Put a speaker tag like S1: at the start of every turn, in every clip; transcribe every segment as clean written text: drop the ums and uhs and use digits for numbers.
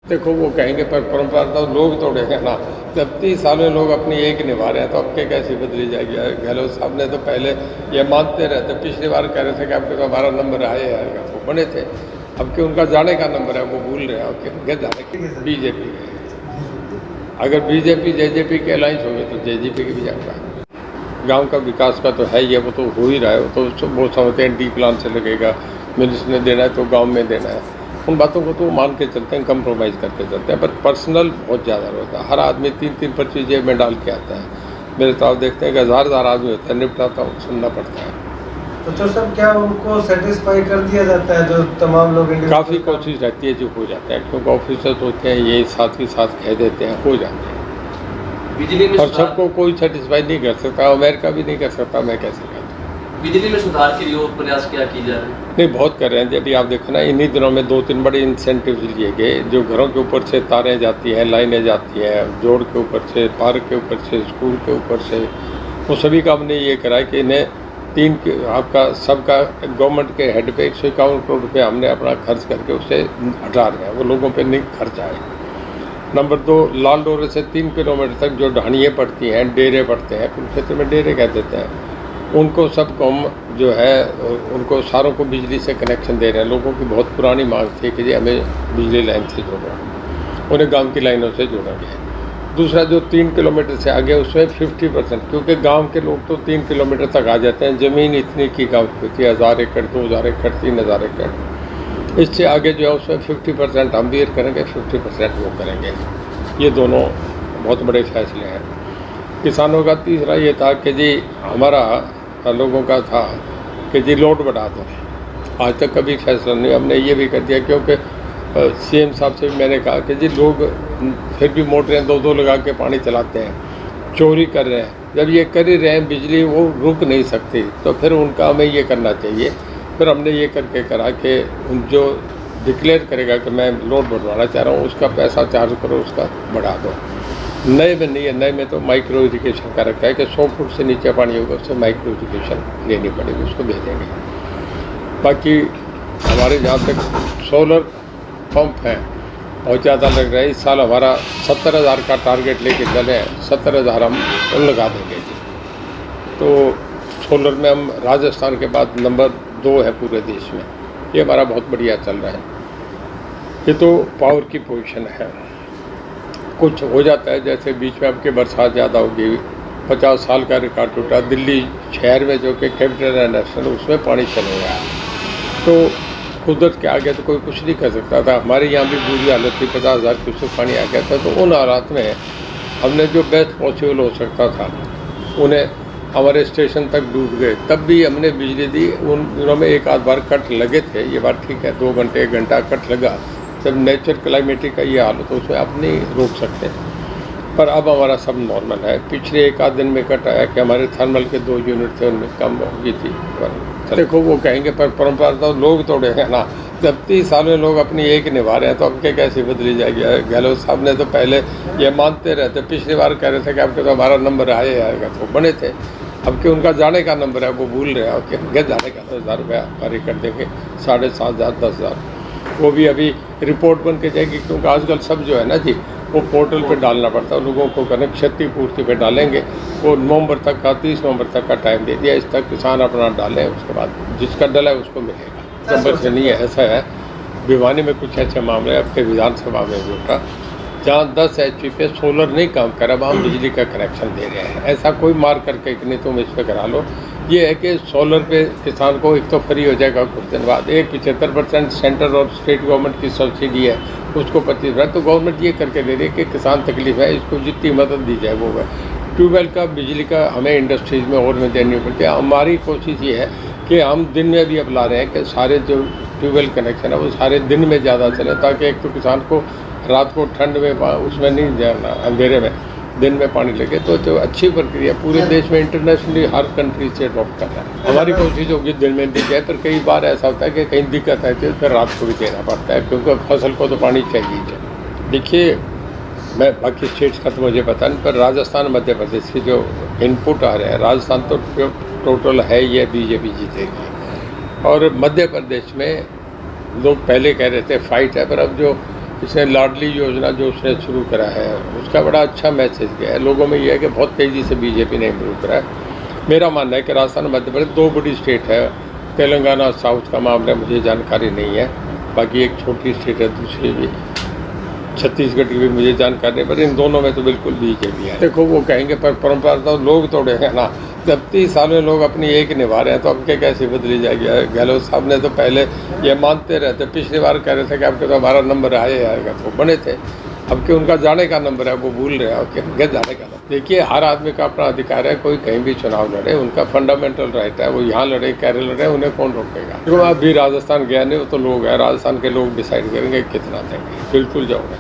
S1: देखो वो कहेंगे पर परंपरा तो लोग तोड़ेंगे ना। जब 30 साल में लोग अपनी एक निभा रहे हैं तो अब के कैसी बदली जाएगी। गहलोत साहब ने तो पहले ये मानते रहते, पिछली बार कह रहे थे कि आपके तो हमारा नंबर आएगा, वो बने थे। अब कि उनका जाने का नंबर है वो भूल रहे हैं, अब के जाने के बीजेपी के। अगर बीजेपी जेजेपी के अलायंस होगी तो जेजेपी के भी जाऊँगा। गांव का विकास का तो है ही है, वो तो हो ही रहा है। वो तो वो समझते हैं डी प्लान से लगेगा, मिनिस्टर ने देना है तो गांव में देना है। उन बातों को तो मान के चलते हैं, कंप्रोमाइज़ करके चलते हैं, पर पर्सनल बहुत ज़्यादा होता है। हर आदमी 3-3 पर्ची जेब में डाल के आता है। मेरे तो आप देखते हैं कि हज़ार आदमी होता है, निपटाता हूँ, सुनना पड़ता है।
S2: तो जो सब क्या उनको सेटिस्फाई कर दिया जाता है, जो तमाम लोग
S1: काफ़ी कोशिश रहती है जो हो जाता है, क्योंकि ऑफिसर्स होते हैं ये साथ ही साथ कह देते हैं, हो जाते हैं।
S3: बिजली में
S1: और सबको कोई सेटिस्फाई नहीं कर सकता, अमेरिका भी नहीं कर सकता, मैं कैसे कर दूँ।
S3: बिजली में सुधार के लिए और प्रयास क्या किए जा रहे हैं?
S1: नहीं, बहुत कर रहे हैं। अभी आप देखो ना, इन्हीं दिनों में 2-3 बड़े इंसेंटिव लिए गए। जो घरों के ऊपर से तारें जाती हैं, लाइनें जाती हैं, जोड़ के ऊपर से, पार्क के ऊपर से, स्कूल के ऊपर से, वो सभी का हमने ये करा कि इन्हें 3 के आपका सबका गवर्नमेंट के हेड पे 151 करोड़ रुपये हमने अपना खर्च करके उसे हटा रहे हैं, वो लोगों पे नहीं खर्च आए। नंबर 2, लाल डोरे से 3 किलोमीटर तक जो ढाणियाँ पड़ती हैं, डेरे पड़ते हैं, कुरुक्षेत्र में डेरे कह देते हैं, उनको सबको हम जो है उनको सारों को बिजली से कनेक्शन दे रहे हैं। लोगों की बहुत पुरानी मांग थी कि जी हमें बिजली लाइन से जोड़ो, उन्हें गांव की लाइनों से जोड़ेंगे। दूसरा जो 3 किलोमीटर से आगे उसमें 50%, क्योंकि गांव के लोग तो 3 किलोमीटर तक आ जाते हैं। ज़मीन इतनी की गाँव की होती है, 1000 एकड़, 2000 एकड़, 3000 एकड़। इससे आगे जो है उसमें 50% हम भी करेंगे, 50% वो करेंगे। ये दोनों बहुत बड़े फैसले हैं। किसानों का तीसरा ये था कि जी हमारा लोगों का था कि जी लोड बढ़ा दो। आज तक कभी फैसला नहीं, हमने ये भी कर दिया, क्योंकि सीएम साहब से भी मैंने कहा कि जी लोग फिर भी मोटरें 2-2 लगा के पानी चलाते हैं, चोरी कर रहे हैं। जब ये कर ही रहे हैं बिजली, वो रुक नहीं सकती, तो फिर उनका हमें ये करना चाहिए। फिर हमने ये करके करा कि जो डिक्लेयर करेगा कि मैं लोड बढ़वाना चाह रहा हूँ, उसका पैसा चार्ज करो, उसका बढ़ा दो। नए में नहीं है, नए में तो माइक्रो इरिगेशन का रखा है कि 100 फुट से नीचे पानी होगा उससे माइक्रो इरिगेशन लेनी पड़ेगी, उसको भेजेंगे। बाकी हमारे जहाँ तक सोलर पंप हैं बहुत ज़्यादा लग रहा है। इस साल हमारा 70,000 का टारगेट लेके चले हैं, 70,000 हम लगा देंगे जी। तो सोलर में हम राजस्थान के बाद नंबर 2 है पूरे देश में। ये हमारा बहुत बढ़िया चल रहा है। ये तो पावर की पोजीशन है। कुछ हो जाता है, जैसे बीच में आपके बरसात ज़्यादा होगी, 50 साल का रिकॉर्ड टूटा दिल्ली शहर में, जो कि कैपिटल है नेशनल, उसमें पानी चले गया। तो कुदरत के आगे तो कोई कुछ नहीं कर सकता था। हमारे यहाँ भी बुरी हालत थी, 50,000 क्यूसेक पानी आ गया था। तो उन हालात में हमने जो बेस्ट पॉसिबल हो सकता था, उन्हें हमारे स्टेशन तक डूब गए, तब भी हमने बिजली दी। उन दिनों में 1-8 बार कट लगे थे, ये बात ठीक है, 2 घंटे 1 घंटा कट लगा। जब नेचर क्लाइमेटिक का ये हाल हो तो उसमें आप नहीं रोक सकते, पर अब हमारा सब नॉर्मल है। पिछले 1-8 दिन में कट आया कि हमारे थर्मल के 2 यूनिट थे, उनमें कम हो गई थी। देखो वो कहेंगे पर परंपरा तो लोग तोड़ेंगे ना। जब 30 साल में लोग अपनी एक निभा रहे हैं तो अब के कैसी बदली जाएगी। गहलोत साहब ने तो पहले ये मानते रहते, पिछली बार कह रहे थे कि आपके तो हमारा नंबर आएगा, तो बने थे। अब कि उनका जाने का नंबर है वो भूल रहे हैं, कि जाने का 10,000 रुपया पारी कर देंगे, 7,500 10,000। वो भी अभी रिपोर्ट बन के जाएगी, क्योंकि आजकल सब जो है ना जी, वो पोर्टल पे डालना पड़ता है। लोगों को कनेक्ट क्षतिपूर्ति पे डालेंगे, वो नवंबर तक का 30 नवंबर तक का टाइम दे दिया। इस तक किसान अपना डालें, उसके बाद जिसका डला है उसको मिलेगा। नंबर से नहीं है, ऐसा है। भिवानी में कुछ ऐसे मामले आपके विधानसभा में भी उठा, जहाँ 10 HP पे सोलर नहीं काम कर रहा, हम बिजली का कनेक्शन दे रहे हैं। ऐसा कोई मार करके कि नहीं तुम इस पर करा लो। ये है कि सोलर पे किसान को एक तो फ्री हो जाएगा कुछ दिन बाद। 75% सेंट्रल और स्टेट गवर्नमेंट की सब्सिडी है, उसको 25%। तो गवर्नमेंट ये करके दे रही है कि किसान तकलीफ है, इसको जितनी मदद दी जाए वो है। ट्यूबवेल का बिजली का हमें इंडस्ट्रीज़ में और में देनी पड़ती है। हमारी कोशिश ये है कि हम दिन में भी अब ला रहे हैं कि सारे जो ट्यूबवेल कनेक्शन है वो सारे दिन में ज़्यादा चले, ताकि एक तो किसान को रात को ठंड में उसमें नहीं जाना, अंधेरे में दिन में पानी लगे। तो अच्छी प्रक्रिया पूरे देश में इंटरनेशनली हर कंट्री से अडॉप्ट कर रहा है। हमारी कोशिश होगी दिन में दी जाए, पर कई बार ऐसा होता है कि कहीं दिक्कत आती है, फिर रात को भी देना पड़ता है, क्योंकि फसल को तो पानी चाहिए। देखिए, मैं बाकी स्टेट्स का तो मुझे पता नहीं, पर राजस्थान मध्य प्रदेश के जो इनपुट आ रहे हैं, राजस्थान तो टोटल है ये बीजेपी जीतेगी। और मध्य प्रदेश में लोग पहले कह रहे थे फाइट है, पर अब जो इसने लाडली योजना जो उसने शुरू करा है उसका बड़ा अच्छा मैसेज गया है लोगों में। यह है कि बहुत तेज़ी से बीजेपी ने इम्प्रूव करा है। मेरा मानना है कि राजस्थान मध्य प्रदेश 2 बड़ी स्टेट है, तेलंगाना साउथ का मामला मुझे जानकारी नहीं है, बाकी एक छोटी स्टेट है दूसरी भी, छत्तीसगढ़ की भी मुझे जानकारी नहीं, पर इन दोनों में तो बिल्कुल बीजेपी है। देखो वो कहेंगे पर परंपरा तो लोग तोड़े हैं ना, जब 30 साल में लोग अपनी एक निभा रहे हैं तो अब क्या कैसे बदली जाएगी। गहलोत साहब ने तो पहले ये मानते रहते, पिछली बार कह रहे थे कि आपके तो हमारा नंबर आएगा, तो बने थे, अब कि उनका जाने का नंबर है वो भूल रहे हैं, और क्या जाने का नंबर। देखिए हर आदमी का अपना अधिकार है, कोई कहीं भी चुनाव लड़े, उनका फंडामेंटल राइट है, वो यहाँ लड़े कैरे लड़े, उन्हें कौन रोकेगा। देखो अभी राजस्थान गया नहीं, वो तो लोग हैं, राजस्थान के लोग डिसाइड करेंगे कितना देंगे। बिल्कुल जाऊँगा,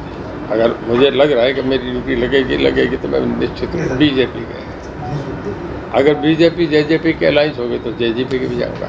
S1: अगर मुझे लग रहा है कि मेरी ड्यूटी लगेगी तो मैं निश्चित बीजेपी गए। अगर बीजेपी जेजेपी के अलाइंस होगी तो जेजेपी के भी जाऊँगा।